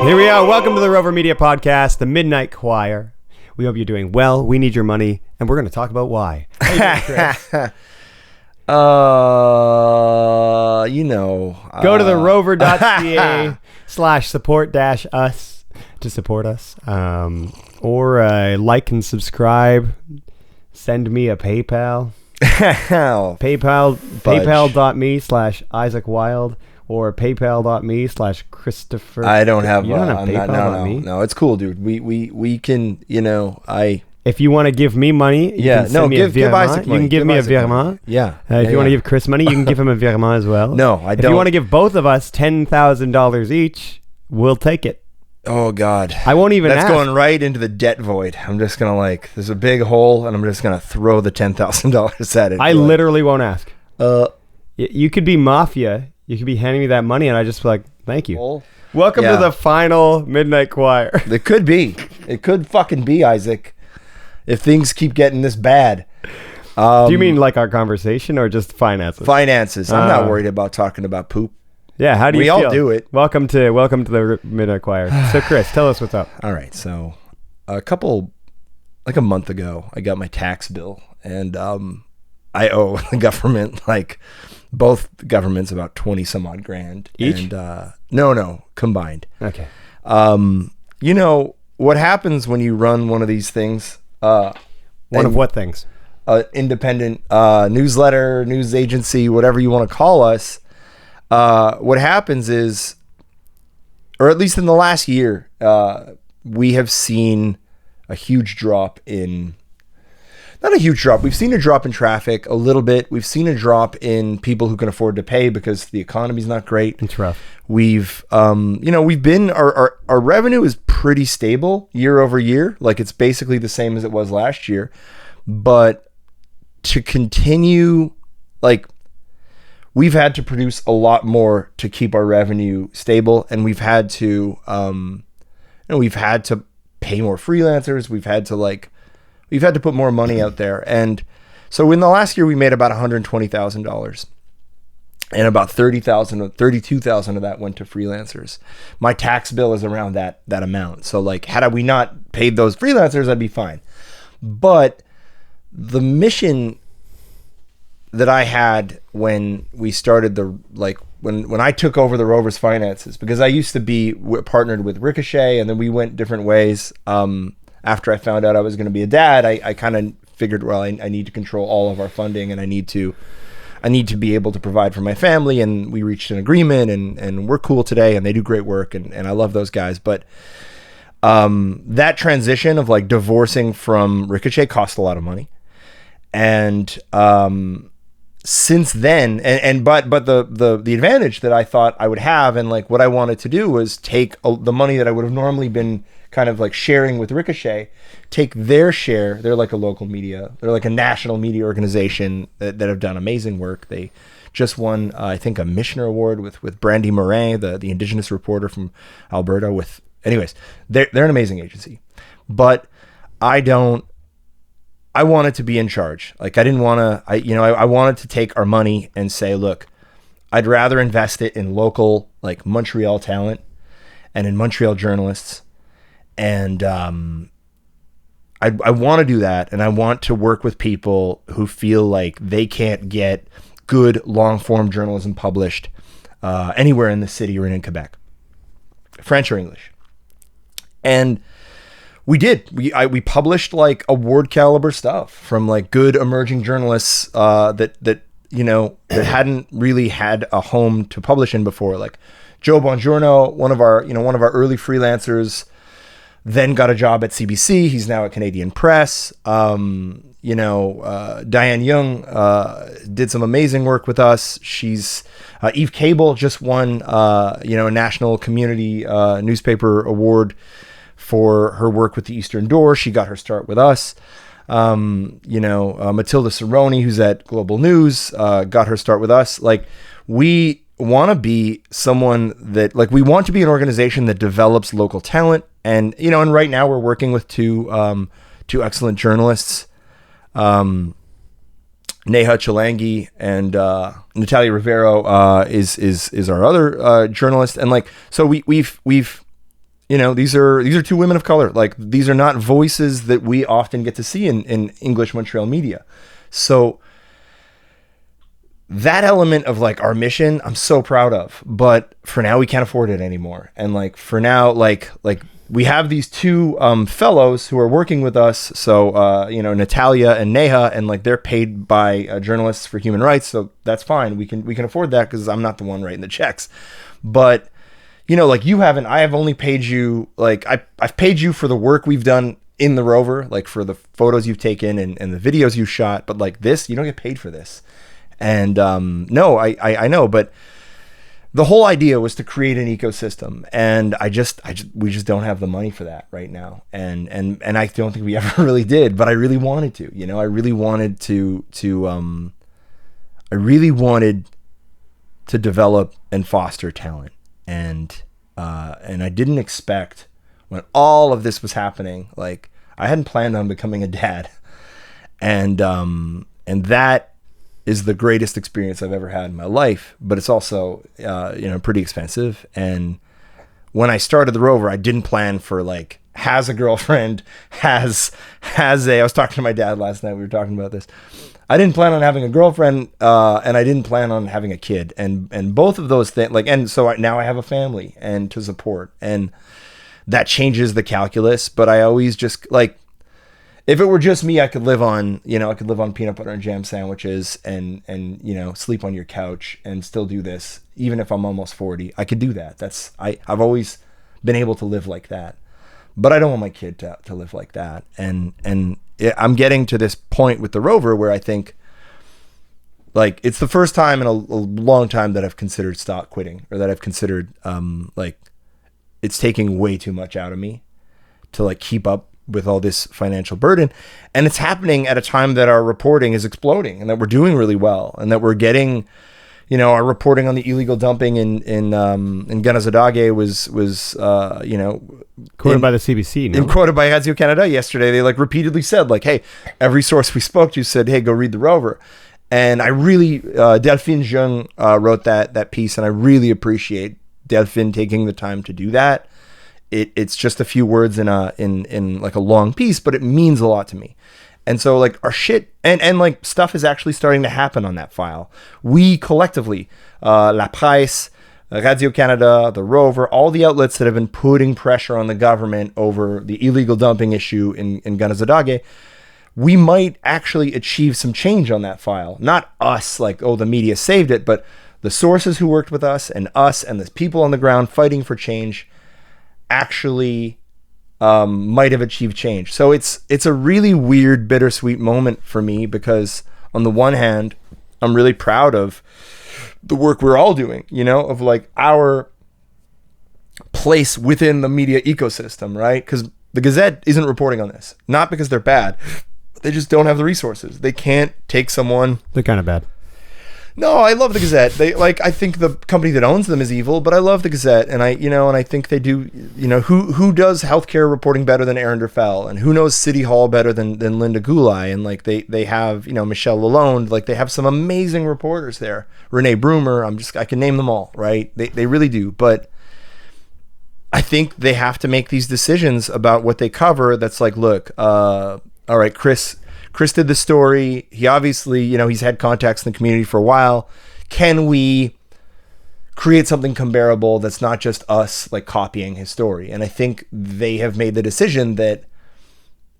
Here we are. Welcome to the Rover Media Podcast, the Midnight Choir. We hope you're doing well. We need your money, and we're going to talk about why. How you doing, Chris? Go to the rover.ca/support-us to support us. Or like and subscribe. Send me a PayPal. PayPal.me/Isaac Wild. Or paypal.me/Christopher. I don't have. You don't have PayPal.me? No, it's cool, dude. We can. If you want to give me money, you can send me a give virement. Isaac You money. can give me a virement. Yeah. If you want to give Chris money, you can give him a virement as well. No, I don't. If you want to give both of us $10,000 each, we'll take it. Oh God. I won't even That's ask. going right into the debt void. I'm just gonna there's a big hole, and I'm just gonna throw the $10,000 at it. I literally won't ask. You could be mafia. You could be handing me that money, and I just be like, thank you. Welcome to the final Midnight Choir. It could be. It could fucking be, Isaac. If things keep getting this bad. Do you mean like our conversation or just finances? Finances. I'm not worried about talking about poop. Yeah, how do you feel? We all do it. Welcome to the Midnight Choir. So Chris, tell us what's up. All right, so a month ago, I got my tax bill, and I owe the government both governments about 20 some odd grand each. And no, combined. Okay. What happens when you run one of these things? One of what things? Independent newsletter, news agency, whatever you want to call us. What happens is, or at least in the last year, we have seen a huge drop in, not a huge drop. We've seen a drop in traffic a little bit. We've seen a drop in people who can afford to pay because the economy's not great. It's rough. We've been, our revenue is pretty stable year over year. It's basically the same as it was last year, but to continue, we've had to produce a lot more to keep our revenue stable, and we've had to pay more freelancers. We've had to put more money out there. And so in the last year, we made about $120,000, and about $32,000 of that went to freelancers. My tax bill is around that amount. So had we not paid those freelancers, I'd be fine. But the mission that I had when we started when I took over the Rover's finances, because I used to be partnered with Ricochet, and then we went different ways. After I found out I was going to be a dad, I kind of figured, well, I need to control all of our funding, and I need to be able to provide for my family. And we reached an agreement, and we're cool today, and they do great work, and I love those guys. But that transition of divorcing from Ricochet cost a lot of money. And since then, but the advantage that I thought I would have, and what I wanted to do, was take the money that I would have normally been kind of sharing with Ricochet, take their share. They're like a local media. They're like a national media organization that have done amazing work. They just won, I think, a Missioner Award with Brandy Morin, the Indigenous reporter from Alberta. Anyways, they're an amazing agency. But I wanted to be in charge. I didn't want to, I wanted to take our money and say, look, I'd rather invest it in local, Montreal talent and in Montreal journalists. And I want to do that. And I want to work with people who feel like they can't get good long form journalism published anywhere in the city or in Quebec, French or English. And we did. We published award caliber stuff from good emerging journalists that hadn't really had a home to publish in before. Joe Bongiorno, one of our early freelancers, then got a job at CBC. He's now at Canadian Press. Diane Young did some amazing work with us. She's Eve Cable just won a national community newspaper award for her work with the Eastern Door. She got her start with us. Matilda Cerrone, who's at Global News, got her start with us. We want to be someone that we want to be an organization that develops local talent. And right now we're working with two excellent journalists, Neha Chalangi and Natalia Rivero is our other journalist. And so we've these are two women of color. Like, these are not voices that we often get to see in English Montreal media. So that element of like our mission, I'm so proud of, but for now we can't afford it anymore. And like, for now, like we have these two fellows who are working with us. So, Natalia and Neha, and like, they're paid by journalists for human rights. So that's fine. We can afford that because I'm not the one writing the checks. But, like, I have only paid you, like, I've paid you for the work we've done in the Rover, like for the photos you've taken and the videos you shot. But like this, you don't get paid for this. And no, I know, but the whole idea was to create an ecosystem, and we just don't have the money for that right now. And I don't think we ever really did, but I really wanted to, I really wanted to develop and foster talent. And I didn't expect, when all of this was happening, like, I hadn't planned on becoming a dad. And that is the greatest experience I've ever had in my life, but it's also, pretty expensive. And when I started the Rover, I didn't plan for like, has a girlfriend, I was talking to my dad last night. We were talking about this. I didn't plan on having a girlfriend, and I didn't plan on having a kid, and both of those things, like, and so now I have a family and to support, and that changes the calculus. But I always just like, if it were just me, I could live on peanut butter and jam sandwiches and sleep on your couch and still do this. Even if I'm almost 40, I could do that. I've always been able to live like that, but I don't want my kid to live like that. And I'm getting to this point with the Rover where I think, like, it's the first time in a long time that I've considered stop quitting, or that I've considered, like, it's taking way too much out of me to like keep up with all this financial burden. And it's happening at a time that our reporting is exploding, and that we're doing really well, and that we're getting, our reporting on the illegal dumping in Ganazadage was quoted by the CBC, and quoted by Radio Canada yesterday. They like repeatedly said, like, hey, every source we spoke to said, hey, go read the Rover. And I really, Delphine Jung wrote that piece, and I really appreciate Delphine taking the time to do that. It's just a few words in like a long piece, but it means a lot to me. And so like our shit and like stuff is actually starting to happen on that file. We collectively, La Presse, Radio Canada, the Rover, all the outlets that have been putting pressure on the government over the illegal dumping issue in Ganazadage, we might actually achieve some change on that file. Not us, like, oh, the media saved it, but the sources who worked with us and the people on the ground fighting for change actually might have achieved change. So it's a really weird, bittersweet moment for me, because on the one hand, I'm really proud of the work we're all doing, of like our place within the media ecosystem, right? Because the Gazette isn't reporting on this, not because they're bad, but they just don't have the resources. They can't take someone. They're kind of bad. No, I love the Gazette. I think the company that owns them is evil, but I love the Gazette, and I think they do. Who does healthcare reporting better than Aaron Derfell, and who knows City Hall better than Linda Gulai, and like they have Michelle Lalonde, like they have some amazing reporters there. Renee Brumer, I can name them all, right? They really do, but I think they have to make these decisions about what they cover. That's like, look, all right, Chris did the story. He obviously, he's had contacts in the community for a while. Can we create something comparable that's not just us like copying his story? And I think they have made the decision that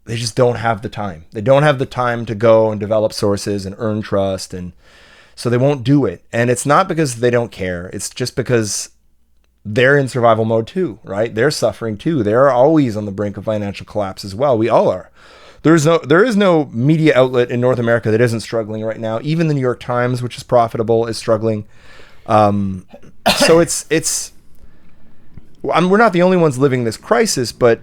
they just don't have the time. They don't have the time to go and develop sources and earn trust. And so they won't do it. And it's not because they don't care. It's just because they're in survival mode too, right? They're suffering too. They're always on the brink of financial collapse as well. We all are. There is no media outlet in North America that isn't struggling right now. Even the New York Times, which is profitable, is struggling. So we're not the only ones living this crisis, but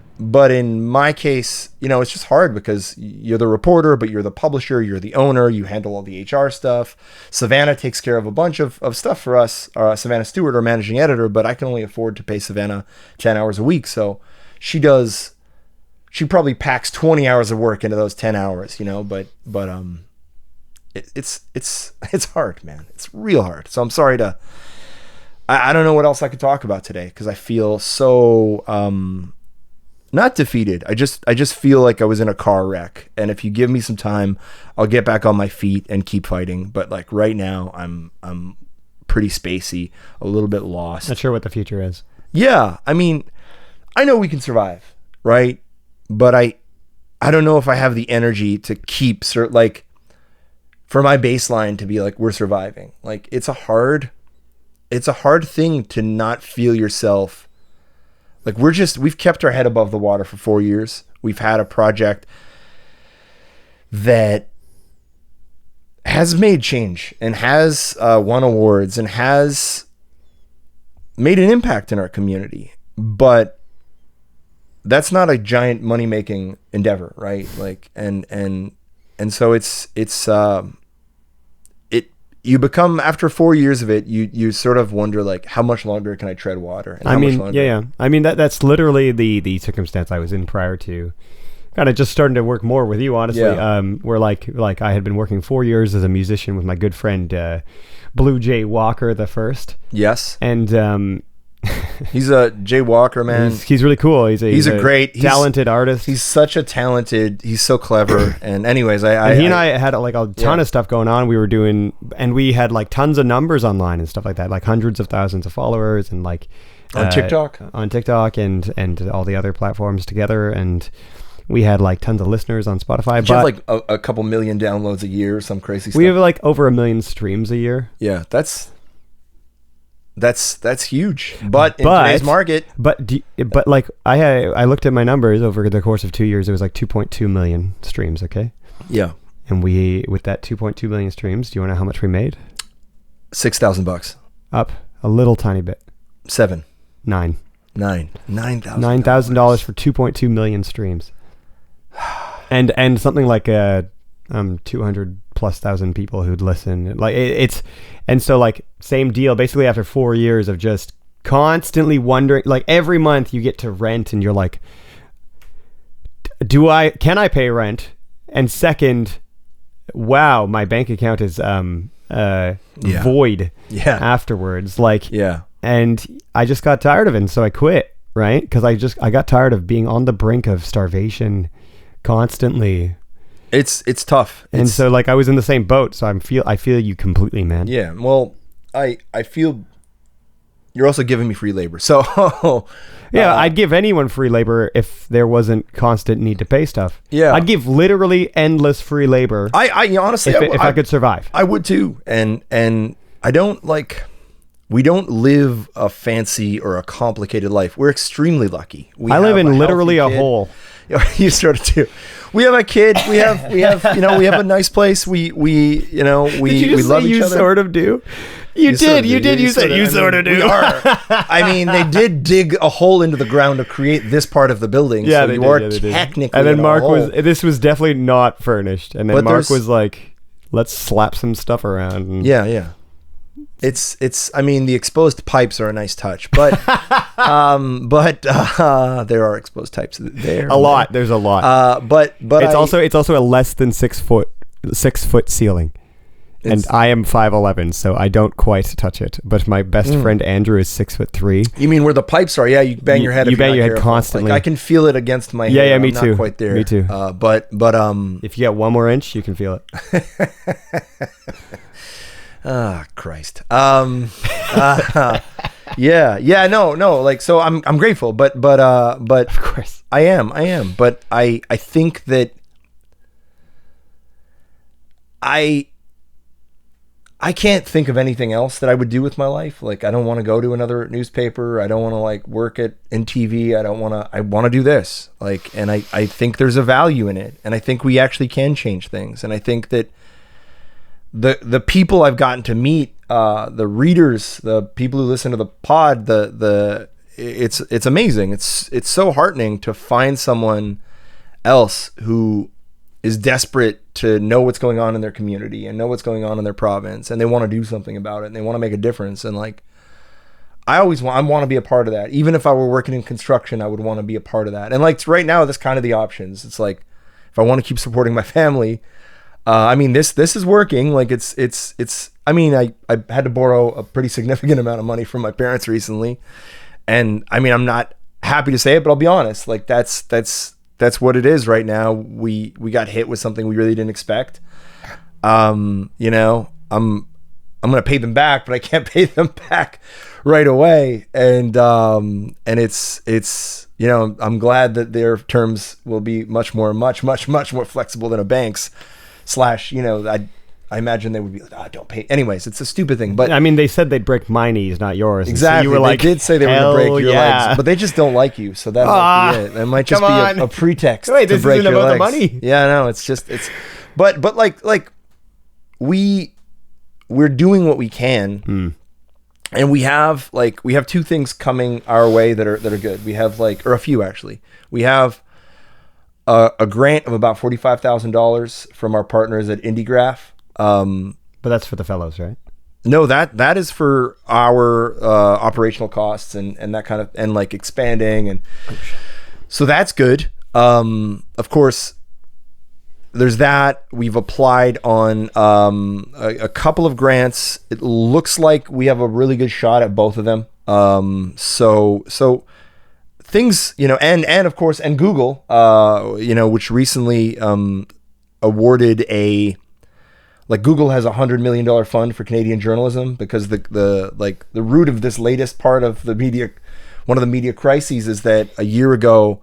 in my case, it's just hard because you're the reporter, but you're the publisher, you're the owner, you handle all the HR stuff. Savannah takes care of a bunch of stuff for us. Savannah Stewart, our managing editor, but I can only afford to pay Savannah 10 hours a week. So she probably packs 20 hours of work into those 10 hours, but it's hard, man. It's real hard. So I'm sorry to I don't know what else I could talk about today because I feel so not defeated. I just feel like I was in a car wreck, and if you give me some time, I'll get back on my feet and keep fighting. But like right now, I'm pretty spacey, a little bit lost. Not sure what the future is. Yeah, I mean, I know we can survive, right? But I don't know if I have the energy to keep like for my baseline to be like we're surviving. Like it's a hard thing to not feel yourself like we've kept our head above the water for 4 years. We've had a project that has made change and has won awards and has made an impact in our community, but that's not a giant money-making endeavor, right? Like, and so it's you become, after 4 years of it, you sort of wonder like, how much longer can I tread water? And I mean, yeah. I mean, that's literally the circumstance I was in prior to kind of just starting to work more with you, honestly. Yeah. Where like I had been working 4 years as a musician with my good friend, Blue Jay Walker the first. Yes. And, he's a Jay Walker, man. He's really cool. He's a great, talented artist. He's he's so clever. And anyways, he and I had like a ton of stuff going on. We were doing, and we had like tons of numbers online and stuff like that, like hundreds of thousands of followers, and like on TikTok and all the other platforms together. And we had like tons of listeners on Spotify. You have like a couple million downloads a year, some crazy stuff. We have like over 1 million streams a year. Yeah, that's huge, but in today's market. But like I looked at my numbers over the course of 2 years. It was like 2.2 million streams. Okay. Yeah. And with that 2.2 million streams, do you want to know how much we made? $6,000. Up a little tiny bit. $9,000 $9,000 for 2.2 million streams, and something like 200 plus thousand people who'd listen. Like it's, and so like same deal. Basically, after 4 years of just constantly wondering, like every month you get to rent, and you're like, can I pay rent? And second, wow, my bank account is void. Yeah. Afterwards, like yeah. And I just got tired of it, and so I quit. Right, because I got tired of being on the brink of starvation constantly. It's tough. And so like I was in the same boat, so I feel you completely, man. Yeah. Well, I feel you're also giving me free labor. So yeah, I'd give anyone free labor if there wasn't constant need to pay stuff. Yeah. I'd give literally endless free labor. I honestly if I could survive. I would too. And I don't like, we don't live a fancy or a complicated life. We're extremely lucky. I live in literally a hole. You sort of do. We have a kid. We have we have a nice place. We love each other. You sort of do. You said you sort of do. We are. I mean, they did dig a hole into the ground to create this part of the building. Yeah, so you are technically. And then Mark this was definitely not furnished. And then Mark was like, let's slap some stuff around. Yeah. It's I mean, the exposed pipes are a nice touch, but there are exposed pipes there. There's a lot. But it's also a less than 6 foot ceiling. And I am 5'11", so I don't quite touch it. But my best friend Andrew is 6'3". You mean where the pipes are? Yeah, you bang your head. You bang your head constantly. Like, I can feel it against my head. Yeah, me too. Not quite there. Me too. But if you get 1 more inch, you can feel it. Christ. Yeah. No. Like, so I'm grateful, but of course I am. But I think that I can't think of anything else that I would do with my life. Like, I don't want to go to another newspaper. I don't want to like work in TV. I want to do this. Like, and I think there's a value in it. And I think we actually can change things. And I think that the people I've gotten to meet, the readers, the people who listen to the pod, it's amazing. It's so heartening to find someone else who is desperate to know what's going on in their community and know what's going on in their province, and they want to do something about it, and they want to make a difference. And like, I want to be a part of that. Even if I were working in construction, I would want to be a part of that. And like right now, that's kind of the options. It's like, if I want to keep supporting my family, I mean, this is working. Like it's. I mean, I had to borrow a pretty significant amount of money from my parents recently, and I mean, I'm not happy to say it, but I'll be honest. Like that's what it is right now. We got hit with something we really didn't expect. You know, I'm gonna pay them back, but I can't pay them back right away. And it's you know, I'm glad that their terms will be much more flexible than a bank's. You know, I imagine they would be like, don't pay. Anyways, it's a stupid thing. But I mean, they said they'd break my knees, not yours. Exactly. So you were like, they did say they were going to break your legs, but they just don't like you. So that might be it. That might just be a pretext Wait, to this break isn't your about legs. the money. Yeah, no, but like we're doing what we can. And we have two things coming our way that are good. We have or a few actually. We have a grant of about $45,000 from our partners at IndieGraph. But that's for the fellows, right? No, that is for our operational costs and that kind of, and like expanding, and so that's good. Of course, there's that. We've applied on a couple of grants. It looks like we have a really good shot at both of them. So things, you know, and of course, and Google, you know, which recently awarded Google has $100 million fund for Canadian journalism, because the root of this latest part of the media, one of the media crises, is that a year ago,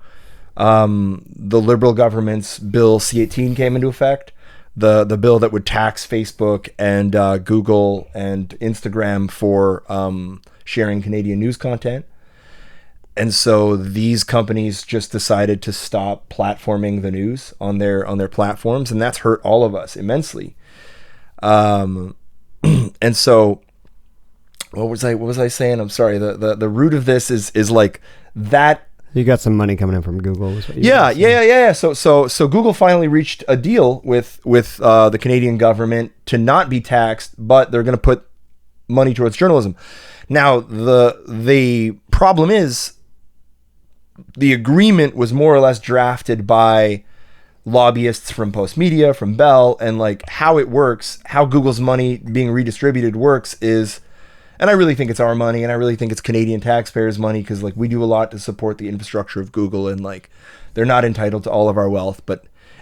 the Liberal government's Bill C-18 came into effect, the bill that would tax Facebook and Google and Instagram for sharing Canadian news content. And so these companies just decided to stop platforming the news on their platforms, and that's hurt all of us immensely. And so what was I saying? I'm sorry. The root of this is like that. You got some money coming in from Google. Yeah. So Google finally reached a deal with the Canadian government to not be taxed, but they're going to put money towards journalism. Now the problem is, the agreement was more or less drafted by lobbyists from Postmedia, from Bell, and like how it works, how Google's money being redistributed works is, and I really think it's our money, and I really think it's Canadian taxpayers' money, because like we do a lot to support the infrastructure of Google, and like they're not entitled to all of our wealth,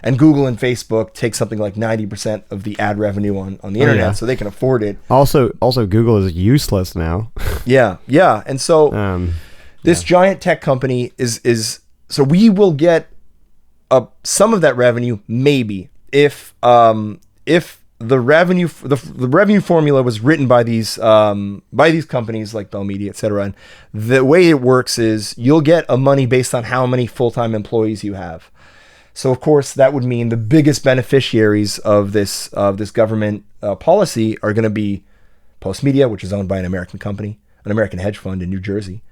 and Google and Facebook take something like 90% of the ad revenue on the internet, so they can afford it. Also Google is useless now. Yeah, and so this giant tech company is so we will get some of that revenue, maybe, if the revenue formula was written by these companies like Bell Media, etc. And the way it works is you'll get a money based on how many full-time employees you have. So of course that would mean the biggest beneficiaries of this government policy are going to be Postmedia, which is owned by an American company, an American hedge fund in New Jersey.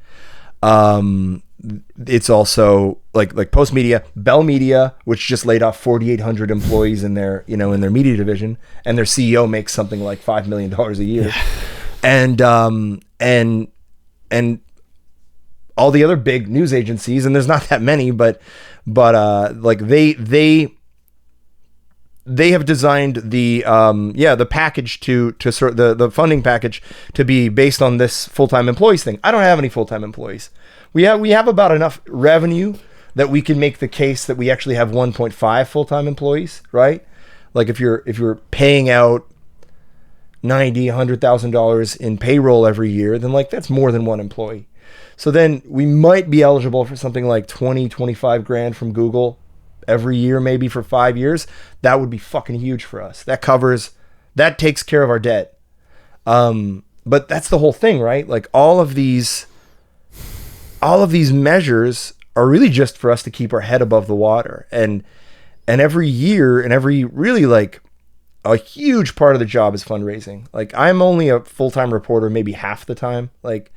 It's also like Postmedia, Bell Media, which just laid off 4,800 employees in their media division, and their CEO makes something like $5 million a year. Yeah. And all the other big news agencies, and there's not that many, but like they have designed the package to sort the funding package to be based on this full-time employees thing. I don't have any full-time employees. We have about enough revenue that we can make the case that we actually have 1.5 full-time employees, right? Like if you're paying out $100,000 in payroll every year, then like that's more than one employee. So then we might be eligible for something like 25 grand from Google every year, maybe for 5 years. That would be fucking huge for us. That takes care of our debt. But that's the whole thing, right? Like all of these measures are really just for us to keep our head above the water. And every year, and every really like a huge part of the job is fundraising. Like I'm only a full-time reporter maybe half the time. Like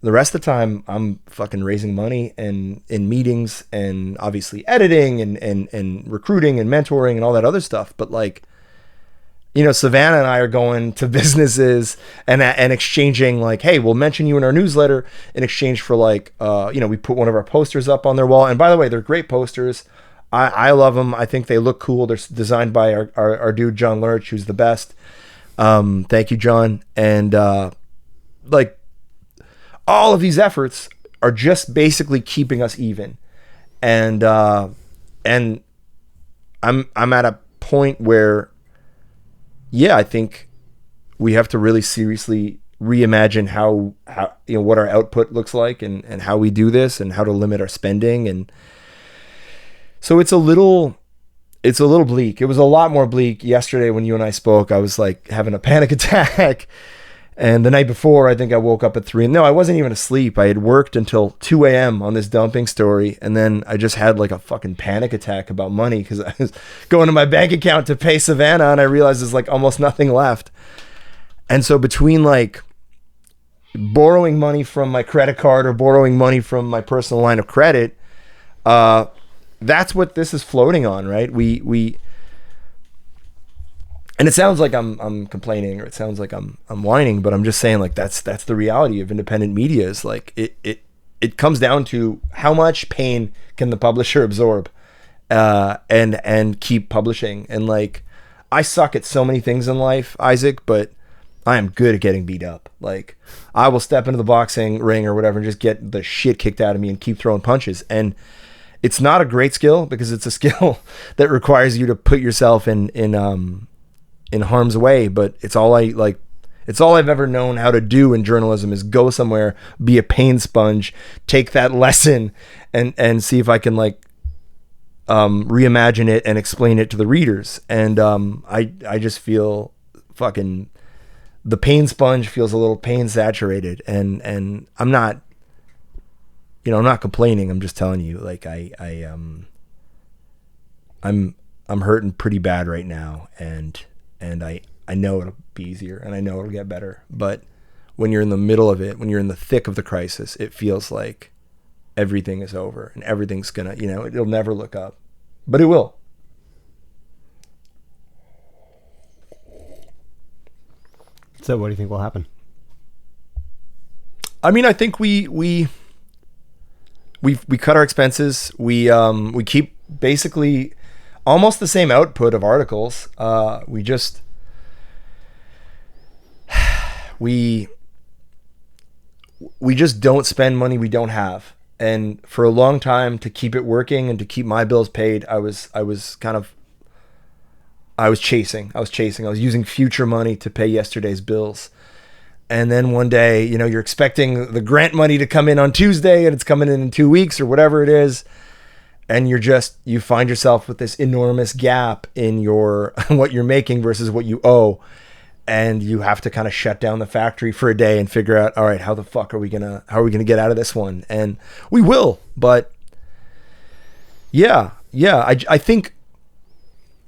the rest of the time I'm fucking raising money and in meetings, and obviously editing and recruiting and mentoring and all that other stuff. But like, you know, Savannah and I are going to businesses and exchanging like, hey, we'll mention you in our newsletter in exchange for like, we put one of our posters up on their wall. And by the way, they're great posters. I love them. I think they look cool. They're designed by our dude John Lurch, who's the best. Thank you, John. And like all of these efforts are just basically keeping us even. And I'm at a point where, yeah, I think we have to really seriously reimagine how what our output looks like and how we do this and how to limit our spending. And so it's a little bleak. It was a lot more bleak yesterday when you and I spoke. I was like having a panic attack. And the night before, I think I woke up at 3. No, I wasn't even asleep. I had worked until 2 a.m. on this dumping story. And then I just had like a fucking panic attack about money because I was going to my bank account to pay Savannah. And I realized there's like almost nothing left. And so between like borrowing money from my credit card or borrowing money from my personal line of credit, that's what this is floating on, right? And it sounds like I'm complaining, or it sounds like I'm whining, but I'm just saying like that's the reality of independent media. Is like it comes down to how much pain can the publisher absorb, and keep publishing. And like I suck at so many things in life, Isaac, but I am good at getting beat up. Like I will step into the boxing ring or whatever and just get the shit kicked out of me and keep throwing punches. And it's not a great skill because it's a skill that requires you to put yourself in harm's way, but it's all I've ever known how to do in journalism is go somewhere, be a pain sponge, take that lesson and see if I can like reimagine it and explain it to the readers. And I just feel fucking the pain sponge feels a little pain saturated, and I'm not, I'm not complaining. I'm just telling you, like I'm hurting pretty bad right now, and I know it'll be easier and I know it'll get better. But when you're in the middle of it, when you're in the thick of the crisis, it feels like everything is over and everything's gonna, it'll never look up, but it will. So what do you think will happen? I mean, I think we cut our expenses. We keep basically almost the same output of articles. We just don't spend money we don't have. And for a long time, to keep it working and to keep my bills paid, I was chasing. I was using future money to pay yesterday's bills. And then one day, you're expecting the grant money to come in on Tuesday and it's coming in 2 weeks or whatever it is. And you find yourself with this enormous gap in your what you're making versus what you owe. And you have to kind of shut down the factory for a day and figure out, all right, how the fuck are we gonna get out of this one? And we will. But yeah, I think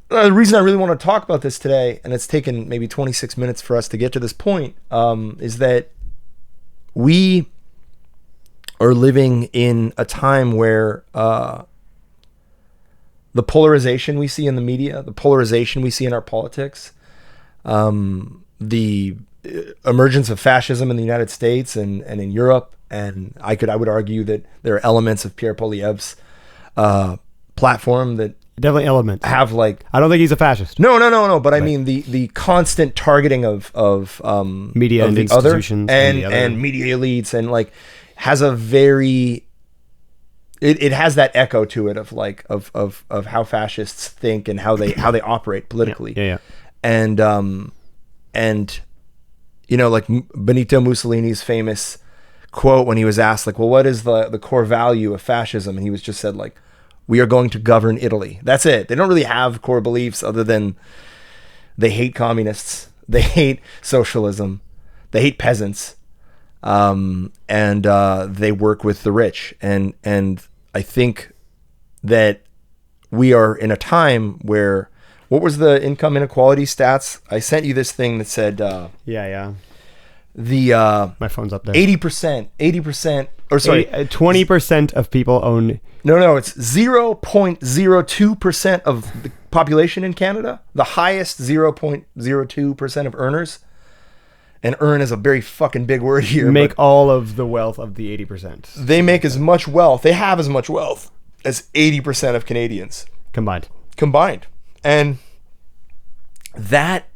the reason I really want to talk about this today, and it's taken maybe 26 minutes for us to get to this point, is that we are living in a time where the polarization we see in the media, the polarization we see in our politics, the emergence of fascism in the United States and in Europe, and I would argue that there are elements of Pierre Poilievre's platform that definitely elements have like. I don't think he's a fascist. No. But I mean the constant targeting of media of and the institutions other and media elites, and like has a very. It has that echo to it of like of how fascists think and how they operate politically. Yeah. And like Benito Mussolini's famous quote when he was asked like, well, what is the core value of fascism? And he was just said like, we are going to govern Italy. That's it. They don't really have core beliefs other than they hate communists, they hate socialism, they hate peasants, and they work with the rich. And I think that we are in a time where, what was the income inequality stats? I sent you this thing that said, Yeah. My phone's up there. 80%, or sorry, 20% of people own. No, it's 0.02% of the population in Canada, the highest 0.02% of earners. And earn is a very fucking big word here. Make all of the wealth of the 80%. They make as much wealth. They have as much wealth as 80% of Canadians Combined. And that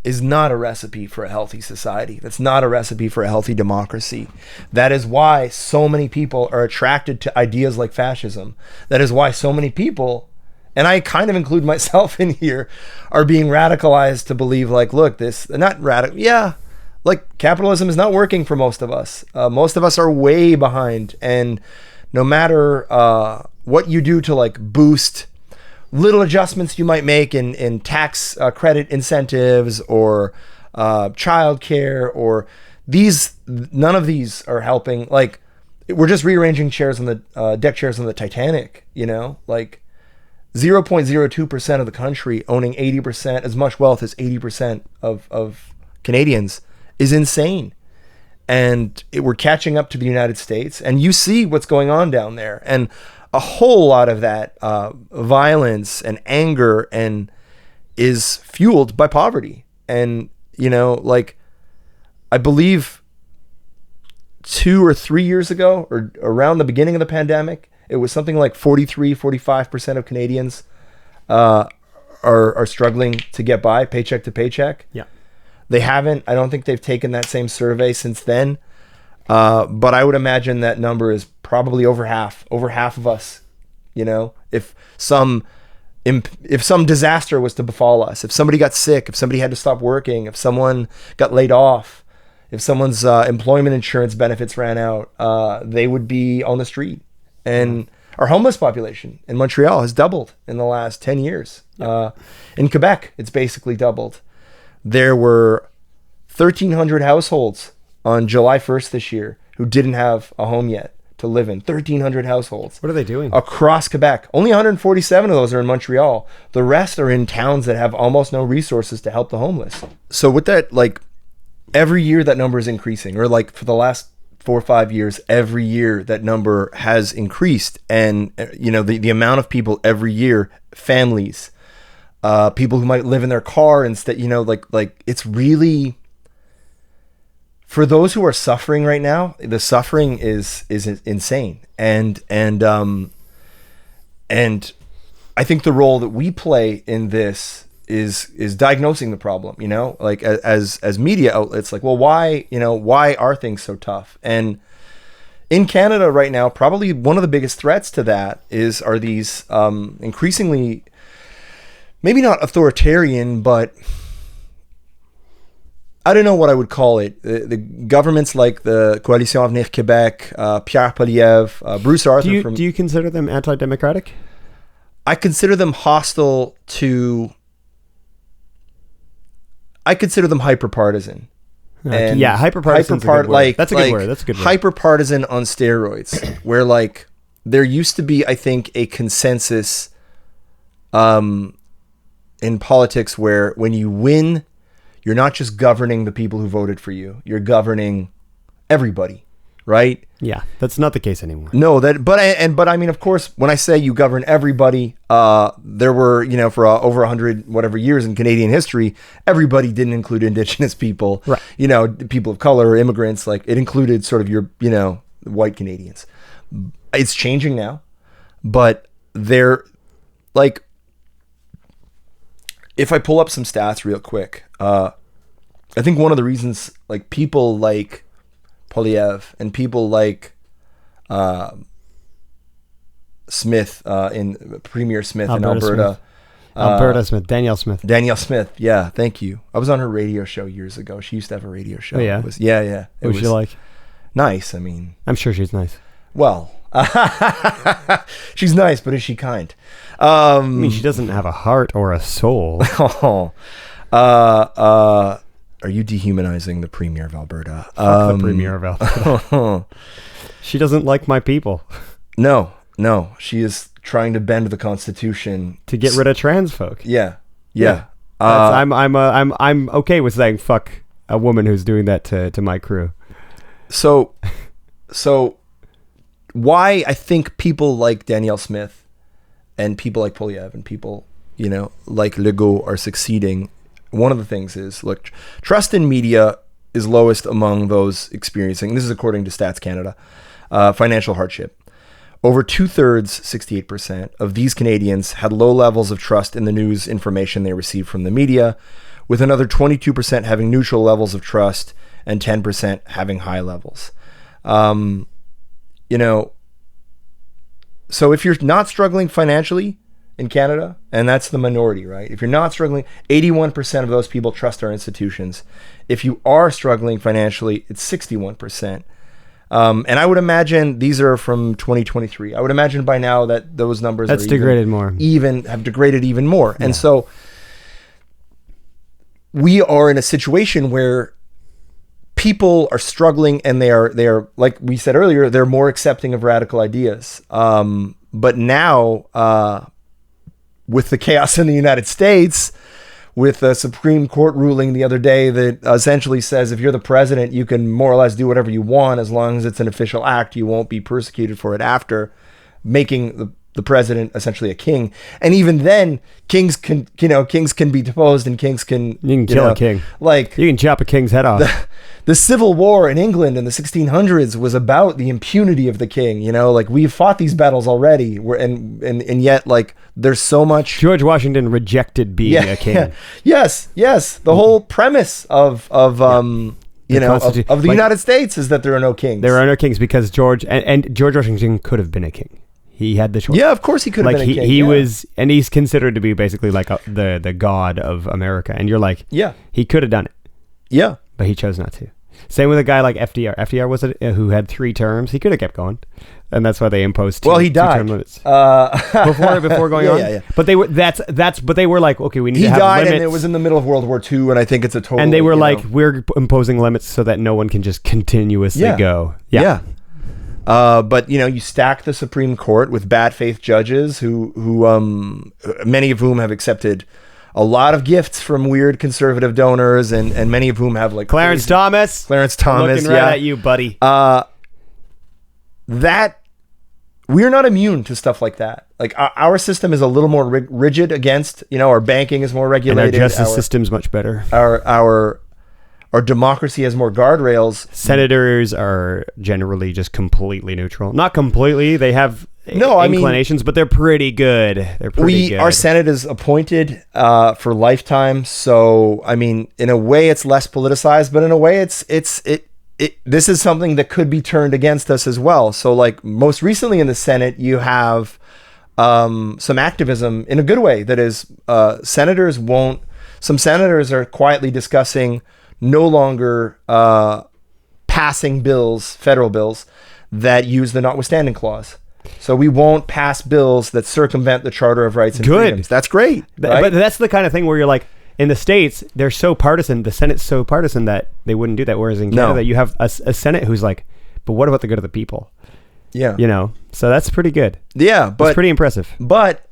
is not a recipe for a healthy society. That's not a recipe for a healthy democracy. That is why so many people are attracted to ideas like fascism. That is why so many people, and I kind of include myself in here, are being radicalized to believe like, look, this, not radical, yeah, like capitalism is not working for most of us. Most of us are way behind. And no matter what you do to like boost little adjustments you might make in tax credit incentives or childcare or none of these are helping. Like, we're just rearranging chairs on the deck chairs on the Titanic, you know, like 0.02% of the country owning 80%, as much wealth as 80% of Canadians is insane. And we're catching up to the United States, and you see what's going on down there. And a whole lot of that violence and anger and is fueled by poverty. And, you know, like, I believe 2 or 3 years ago, or around the beginning of the pandemic, it was something like 45% of Canadians are struggling to get by paycheck to paycheck. Yeah. They haven't, I don't think they've taken that same survey since then. But I would imagine that number is probably over half of us. You know, if some disaster was to befall us, if somebody got sick, if somebody had to stop working, if someone got laid off, if someone's employment insurance benefits ran out, they would be on the street. And our homeless population in Montreal has doubled in the last 10 years. Yep. In Quebec, it's basically doubled. There were 1,300 households on July 1st this year who didn't have a home yet to live in. 1,300 households. What are they doing? Across Quebec. Only 147 of those are in Montreal. The rest are in towns that have almost no resources to help the homeless. So with that, like, every year that number is increasing, or like for the last 4 or 5 years, every year that number has increased. And, you know, the amount of people every year, families, people who might live in their car instead, you know, like it's really, for those who are suffering right now, the suffering is insane. And I think the role that we play in this is diagnosing the problem, you know, like as media outlets, like, well, why are things so tough? And in Canada right now, probably one of the biggest threats to that are these increasingly, maybe not authoritarian, but I don't know what I would call it. The governments like the Coalition Avenir Québec, Pierre Poilievre, Bruce Arthur. Do you consider them anti-democratic? I consider them hostile to. I consider them hyper-partisan. Yeah, hyper-partisan. That's a good word. That's a good word. Hyper-partisan on steroids, where like there used to be, I think, a consensus in politics where when you win, you're not just governing the people who voted for you. You're governing everybody, right? Yeah, that's not the case anymore. No, but I mean, of course, when I say you govern everybody, there were, you know, for over 100 whatever years in Canadian history, everybody didn't include Indigenous people, right? You know, people of color, immigrants. Like, it included sort of your, you know, white Canadians. It's changing now, but they're like, if I pull up some stats real quick, I think one of the reasons, like, people like Poilievre and people like Smith, in Premier Smith in Alberta. Danielle Smith. Danielle Smith, yeah, thank you. I was on her radio show years ago. She used to have a radio show. Oh, yeah? Yeah. What was she like? Nice, I mean. I'm sure she's nice. Well, she's nice, but is she kind? I mean, she doesn't have a heart or a soul. Are you dehumanizing the Premier of Alberta? Fuck the Premier of Alberta. She doesn't like my people. No. She is trying to bend the Constitution to get rid of trans folk. Yeah. I'm okay with saying fuck a woman who's doing that to my crew. So why I think people like Danielle Smith and people like Poilievre and people, you know, like Legault are succeeding. One of the things is, look, trust in media is lowest among those experiencing, this is according to Stats Canada, financial hardship. Over 2/3, 68%, of these Canadians had low levels of trust in the news information they received from the media, with another 22% having neutral levels of trust and 10% having high levels. So if you're not struggling financially in Canada, and that's the minority, right? If you're not struggling, 81% of those people trust our institutions. If you are struggling financially, it's 61%. And I would imagine these are from 2023. I would imagine by now that those numbers have degraded even more. And so we are in a situation where people are struggling, and they are like we said earlier, they're more accepting of radical ideas. But now, with the chaos in the United States, with a Supreme Court ruling the other day that essentially says if you're the president, you can more or less do whatever you want as long as it's an official act. You won't be persecuted for it after, making the president essentially a king. And even then, kings can be deposed, and kings can... You can kill a king. Like, you can chop a king's head off. The Civil War in England in the 1600s was about the impunity of the king. Like, we've fought these battles already, and yet, like, there's so much... George Washington rejected being a king. Yeah. Yes. The whole premise of the United States is that there are no kings. There are no kings because George Washington could have been a king. He had the choice. Yeah, of course he could have been a king. He was, and he's considered to be basically like the god of America. And you're like, yeah, he could have done it. Yeah, but he chose not to. Same with a guy like FDR. FDR was it who had 3 terms. He could have kept going, and that's why they imposed he died. 2 term limits before going on. Yeah. But they were like, okay, we need to have died, limits. And it was in the middle of World War II, and I think it's a total. And they were like, we're imposing limits so that no one can just continuously go. Yeah. But you stack the Supreme Court with bad faith judges who many of whom have accepted a lot of gifts from weird conservative donors, and many of whom have like Clarence Thomas, looking right at you, buddy. That we're not immune to stuff like that. Like our system is a little more rigid against, our banking is more regulated. And our justice system's much better. Our democracy has more guardrails. Senators are generally just completely neutral. Not completely. They have inclinations, but they're pretty good. Our Senate is appointed for lifetime. So, in a way, it's less politicized, but in a way, this is something that could be turned against us as well. So, like most recently in the Senate, you have some activism in a good way. That is, some senators are quietly discussing no longer passing federal bills that use the notwithstanding clause. So we won't pass bills that circumvent the Charter of Rights and Freedoms. That's great. Right? But that's the kind of thing where you're like, in the States, they're so partisan, the Senate's so partisan that they wouldn't do that. Whereas in Canada, you have a Senate who's like, but what about the good of the people? Yeah. So that's pretty good. Yeah. It's pretty impressive. But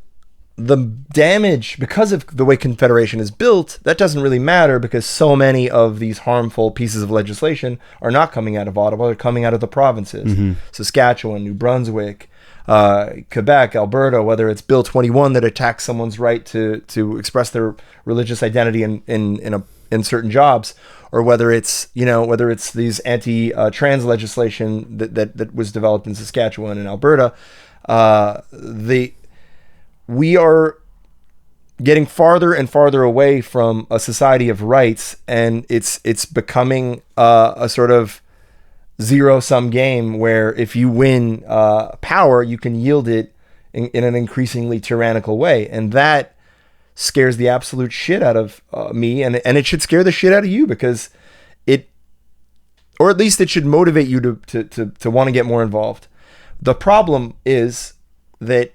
the damage, because of the way Confederation is built, that doesn't really matter because so many of these harmful pieces of legislation are not coming out of Ottawa, they're coming out of the provinces. Mm-hmm. Saskatchewan, New Brunswick, Quebec, Alberta, whether it's Bill 21 that attacks someone's right to express their religious identity in certain jobs, or whether it's these anti-trans legislation that was developed in Saskatchewan and Alberta. We are getting farther and farther away from a society of rights, and it's becoming a sort of zero-sum game where if you win power, you can yield it in an increasingly tyrannical way, and that scares the absolute shit out of me, and it should scare the shit out of you because or at least it should motivate you to want to get more involved. The problem is that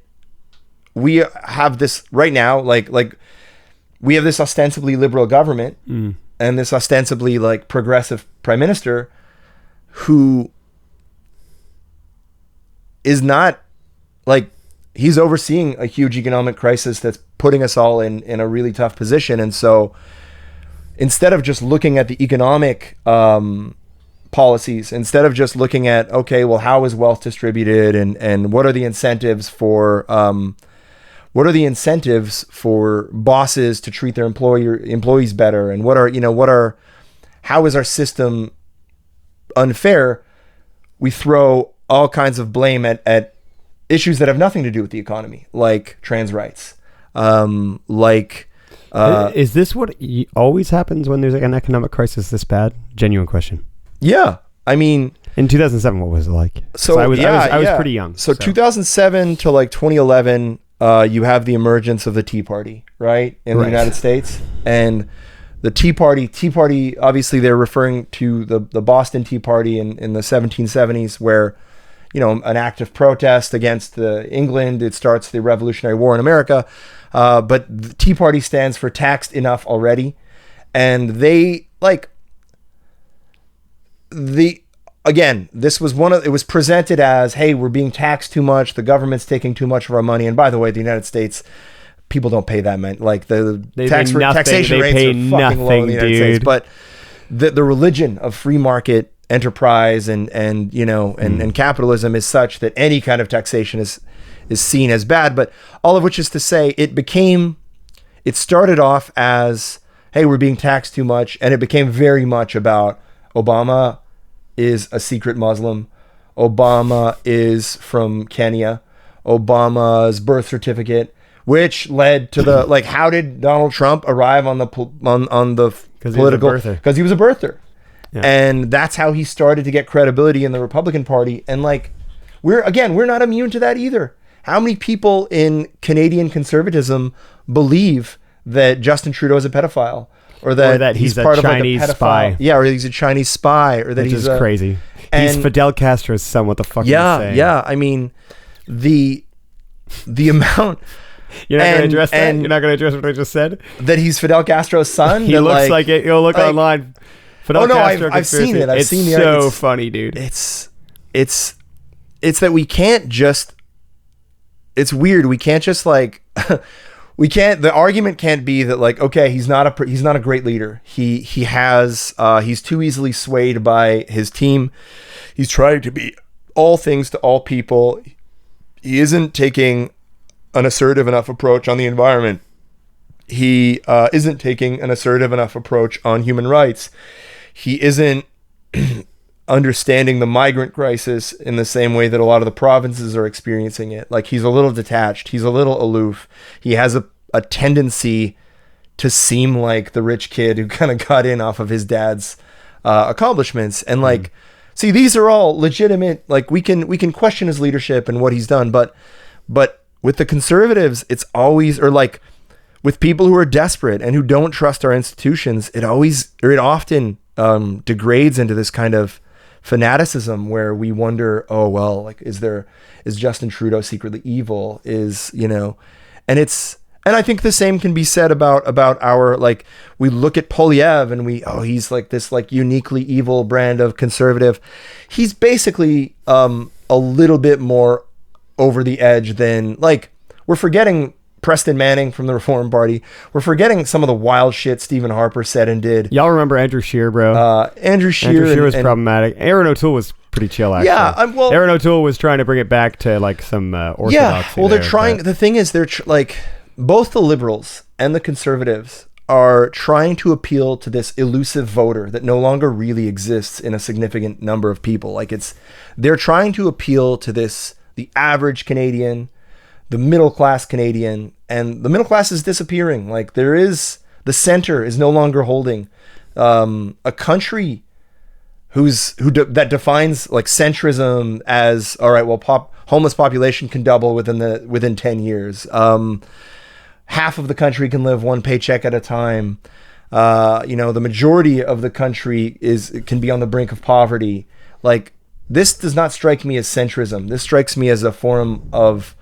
we have this right now, like we have this ostensibly liberal government and this ostensibly like progressive prime minister who is not like, he's overseeing a huge economic crisis that's putting us all in a really tough position. And so instead of just looking at the economic policies, instead of just looking at, okay, well, how is wealth distributed and what are the incentives for bosses to treat their employees better, and how is our system unfair? We throw all kinds of blame at issues that have nothing to do with the economy, like trans rights, like. Is this what always happens when there's like an economic crisis this bad? Genuine question. Yeah, I mean, in 2007, what was it like? So I was pretty young. So 2007 to like 2011, you have the emergence of the Tea Party, right, in the United States, and the Tea Party. Obviously, they're referring to the Boston Tea Party in the 1770s, where, you know, an act of protest against England. It starts the Revolutionary War in America. But the Tea Party stands for taxed enough already. And they this was it was presented as, hey, we're being taxed too much. The government's taking too much of our money. And by the way, the United States, people don't pay that much. Like taxation rates are fucking low in the United States. But the religion of free market enterprise and capitalism is such that any kind of taxation is seen as bad. But all of which is to say, it started off as, hey, we're being taxed too much, and it became very much about Obama is a secret Muslim, Obama is from Kenya, Obama's birth certificate, which led to the how did Donald Trump arrive on the political, because he was a birther. Yeah. And that's how he started to get credibility in the Republican Party. And we're not immune to that either. How many people in Canadian conservatism believe that Justin Trudeau is a pedophile, or that he's part of Chinese a pedophile spy? Yeah, or he's a Chinese spy, or that he's crazy. He's Fidel Castro's son. What the fuck? Yeah. I mean, the amount. You're not going to address that. You're not going to address what I just said. That he's Fidel Castro's son. He looks like it. You'll look online. Fidel Castro I've seen it. I've seen the. It's so funny, dude. It's that we can't just. It's weird. We can't just we can't. The argument can't be that okay, he's not a great leader. He's too easily swayed by his team. He's trying to be all things to all people. He isn't taking an assertive enough approach on the environment. He isn't taking an assertive enough approach on human rights. He isn't understanding the migrant crisis in the same way that a lot of the provinces are experiencing it. He's a little detached. He's a little aloof. He has a tendency to seem like the rich kid who kind of got in off of his dad's accomplishments. And see, these are all legitimate. We can question his leadership and what he's done, but with the conservatives, it's always, or with people who are desperate and who don't trust our institutions, it often degrades into this kind of fanaticism where we wonder, oh well, is Justin Trudeau secretly evil? And I think the same can be said about our we look at Polyev and he's this uniquely evil brand of conservative. He's basically a little bit more over the edge than we're forgetting Preston Manning from the Reform Party. We're forgetting some of the wild shit Stephen Harper said and did. Y'all remember Andrew Scheer, bro? Andrew Scheer was problematic. Aaron O'Toole was pretty chill, actually. Yeah, Aaron O'Toole was trying to bring it back to some orthodoxy. Yeah, well, they're trying. The thing is, they're both the liberals and the conservatives are trying to appeal to this elusive voter that no longer really exists in a significant number of people. They're trying to appeal to the average Canadian, the middle class Canadian, and the middle class is disappearing. The center is no longer holding. A country that defines centrism as, all right, well, homeless population can double within 10 years. Half of the country can live one paycheck at a time. The majority of the country can be on the brink of poverty. This does not strike me as centrism. This strikes me as a form of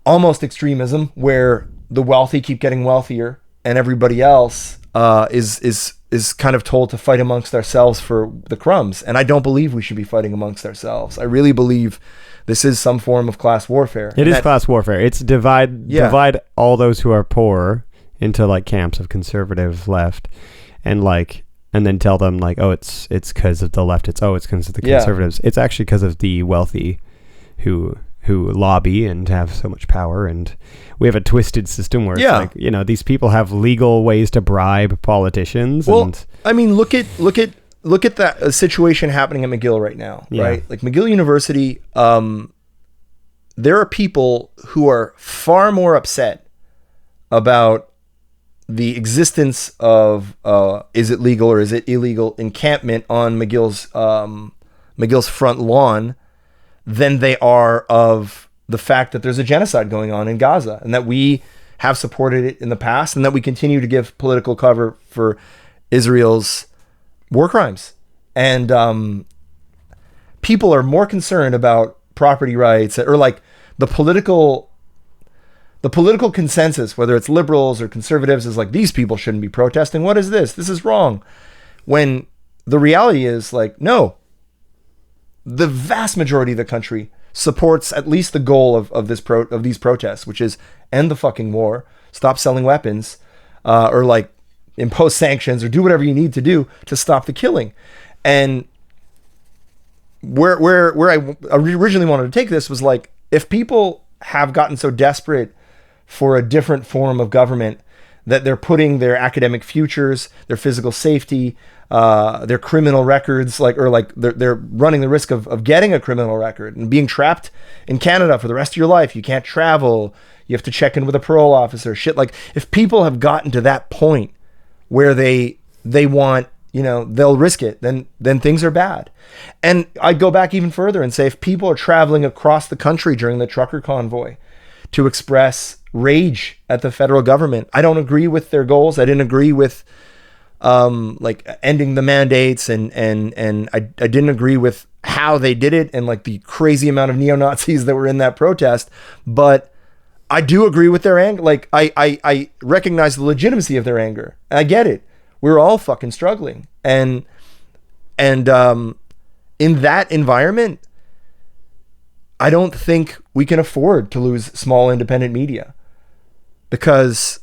almost extremism, where the wealthy keep getting wealthier and everybody else is kind of told to fight amongst ourselves for the crumbs. And I don't believe we should be fighting amongst ourselves. I really believe this is some form of class warfare. It is class warfare. It's divide all those who are poor into camps of conservative left, and then tell them it's because of the left. It's because of the conservatives. It's actually because of the wealthy who lobby and have so much power, and we have a twisted system where it's these people have legal ways to bribe politicians. Well, I mean, look at that situation happening at McGill right now, right? McGill University, there are people who are far more upset about the existence of is it legal or is it illegal encampment on McGill's front lawn than they are of the fact that there's a genocide going on in Gaza, and that we have supported it in the past, and that we continue to give political cover for Israel's war crimes. And people are more concerned about property rights, or like the political consensus, whether it's liberals or conservatives, is like, these people shouldn't be protesting. What is this? This is wrong. When the reality is, like, no, the vast majority of the country supports at least the goal of these protests, which is end the fucking war, stop selling weapons, or like impose sanctions, or do whatever you need to do to stop the killing. And where I originally wanted to take this was like, if people have gotten so desperate for a different form of government that they're putting their academic futures, their physical safety, their criminal records, they're running the risk of getting a criminal record and being trapped in Canada for the rest of your life. You can't travel. You have to check in with a parole officer. Shit. Like, if people have gotten to that point where they want, they'll risk it, then things are bad. And I'd go back even further and say, if people are traveling across the country during the trucker convoy to express rage at the federal government, I don't agree with their goals. I didn't agree with like ending the mandates, and I didn't agree with how they did it, and like the crazy amount of neo-Nazis that were in that protest. But I do agree with their anger. Like, I recognize the legitimacy of their anger. I get it. We're all fucking struggling. And in that environment, I don't think we can afford to lose small independent media, because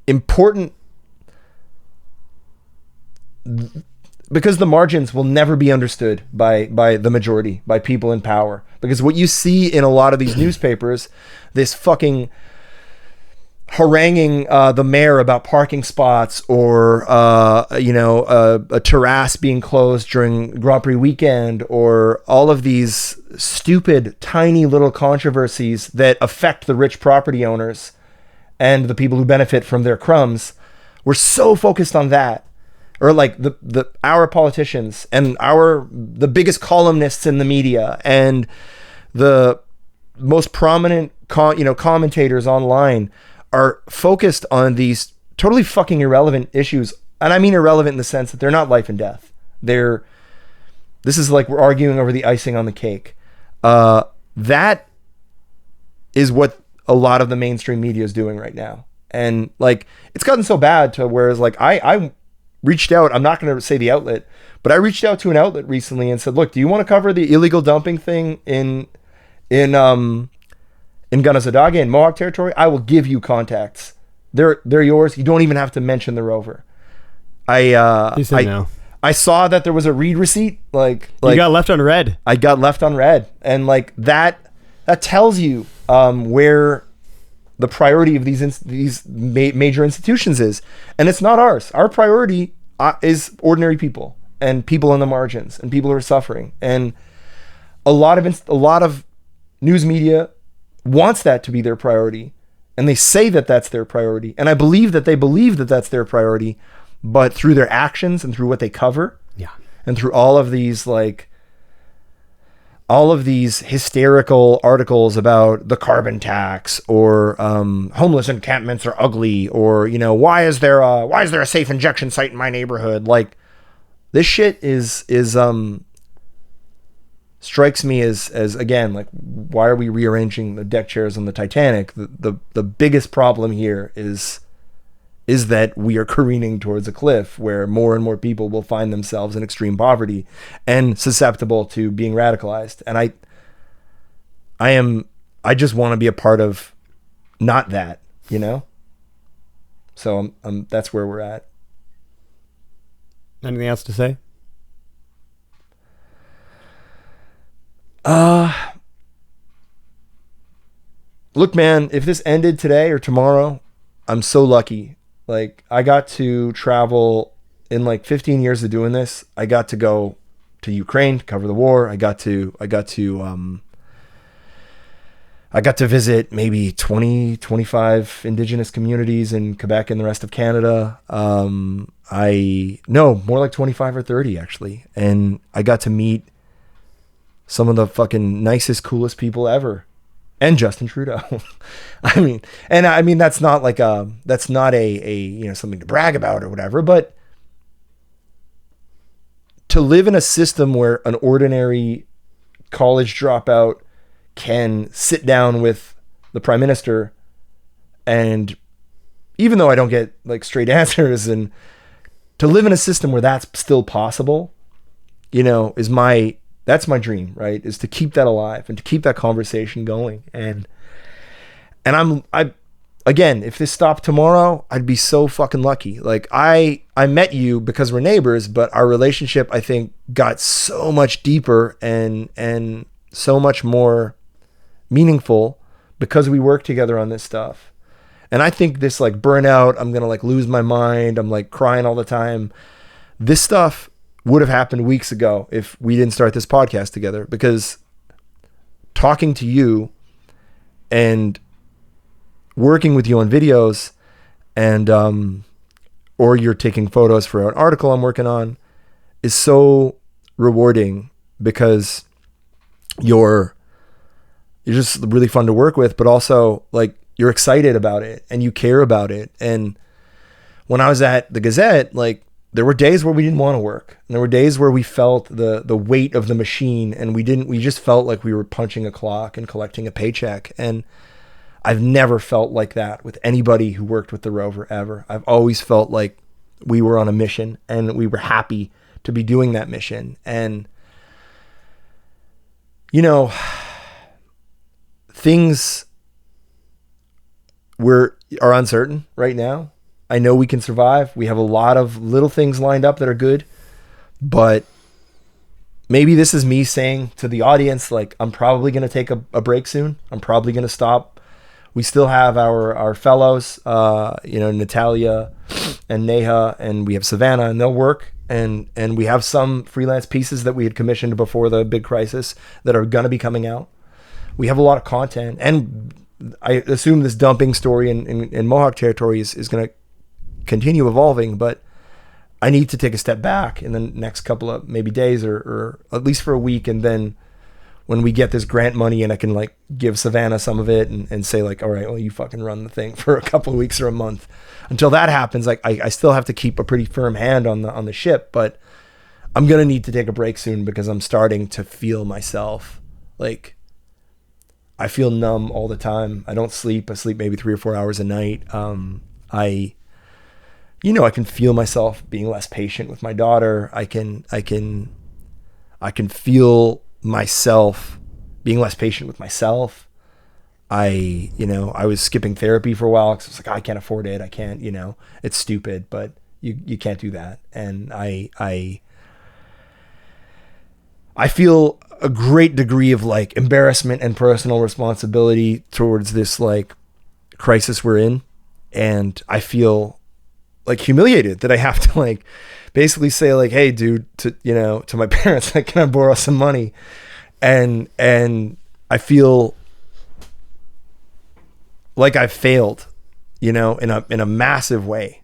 the margins will never be understood by the majority, by people in power. Because what you see in a lot of these newspapers, this fucking haranguing the mayor about parking spots, or a terrace being closed during Grand Prix weekend, or all of these stupid tiny little controversies that affect the rich property owners and the people who benefit from their crumbs. We're so focused on that. Or like our politicians and the biggest columnists in the media and the most prominent commentators online are focused on these totally fucking irrelevant issues. And I mean irrelevant in the sense that they're not life and death. This is like we're arguing over the icing on the cake. That is what a lot of the mainstream media is doing right now. And like, it's gotten so bad to whereas like I reached out, I'm not going to say the outlet, but I reached out to an outlet recently and said, look, do you want to cover the illegal dumping thing in Gunazadaga in Mohawk territory? I will give you contacts. They're yours. You don't even have to mention the Rover. You said no. I saw that there was a read receipt. Like you got left on red. I got left on red. And like that tells you where the priority of these major institutions is. And it's not ours. Our priority is ordinary people and people on the margins and people who are suffering. And a lot of news media wants that to be their priority, and they say that that's their priority, and I believe that they believe that that's their priority, but through their actions and through what they cover, and through all of these hysterical articles about the carbon tax, or homeless encampments are ugly, or why is there a safe injection site in my neighborhood? Like, this shit is strikes me as again, like, why are we rearranging the deck chairs on the Titanic? The biggest problem here is that we are careening towards a cliff where more and more people will find themselves in extreme poverty and susceptible to being radicalized. And I just want to be a part of not that, So that's where we're at. Anything else to say? Look, man, if this ended today or tomorrow, I'm so lucky. Like, I got to travel in like 15 years of doing this. I got to go to Ukraine to cover the war. I got to I got to visit maybe 20, 25 indigenous communities in Quebec and the rest of Canada. More like 25 or 30 actually. And I got to meet some of the fucking nicest, coolest people ever. And Justin Trudeau. I mean, that's not like that's not a something to brag about or whatever, but to live in a system where an ordinary college dropout can sit down with the prime minister, and even though I don't get like straight answers, and to live in a system where that's still possible, that's my dream, right? Is to keep that alive and to keep that conversation going. And again, if this stopped tomorrow, I'd be so fucking lucky. Like I met you because we're neighbors, but our relationship, I think, got so much deeper and so much more meaningful because we work together on this stuff. And I think this like burnout, I'm going to like lose my mind, I'm like crying all the time. This stuff would have happened weeks ago if we didn't start this podcast together, because talking to you and working with you on videos and or you're taking photos for an article I'm working on is so rewarding, because you're just really fun to work with, but also like you're excited about it and you care about it. And when I was at the Gazette, like there were days where we didn't want to work, and there were days where we felt the weight of the machine, and we just felt like we were punching a clock and collecting a paycheck. And I've never felt like that with anybody who worked with the Rover ever. I've always felt like we were on a mission and we were happy to be doing that mission. And things are uncertain right now. I know we can survive. We have a lot of little things lined up that are good, but maybe this is me saying to the audience, like, I'm probably going to take a break soon. I'm probably going to stop. We still have our fellows, Natalia and Neha, and we have Savannah, and they'll work. And we have some freelance pieces that we had commissioned before the big crisis that are going to be coming out. We have a lot of content, and I assume this dumping story in Mohawk territory is going to continue evolving, but I need to take a step back in the next couple of maybe days or at least for a week. And then when we get this grant money and I can like give Savannah some of it and say like, all right, well, you fucking run the thing for a couple of weeks or a month. Until that happens, like I still have to keep a pretty firm hand on the ship, but I'm going to need to take a break soon, because I'm starting to feel myself like I feel numb all the time. I don't sleep. I sleep maybe 3 or 4 hours a night. I can feel myself being less patient with my daughter. I can feel myself being less patient with myself. I was skipping therapy for a while because I was like, I can't afford it. I can't, it's stupid, but you can't do that. And I feel a great degree of like embarrassment and personal responsibility towards this like crisis we're in. And I feel like humiliated that I have to like basically say like, hey dude, to my parents, like, can I borrow some money? And I feel like I've failed, in a massive way,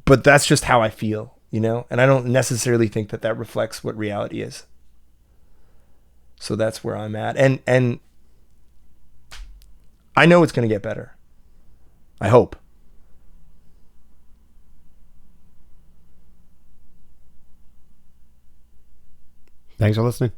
but that's just how I feel, and I don't necessarily think that reflects what reality is. So that's where I'm at. And I know it's going to get better. I hope. Thanks for listening.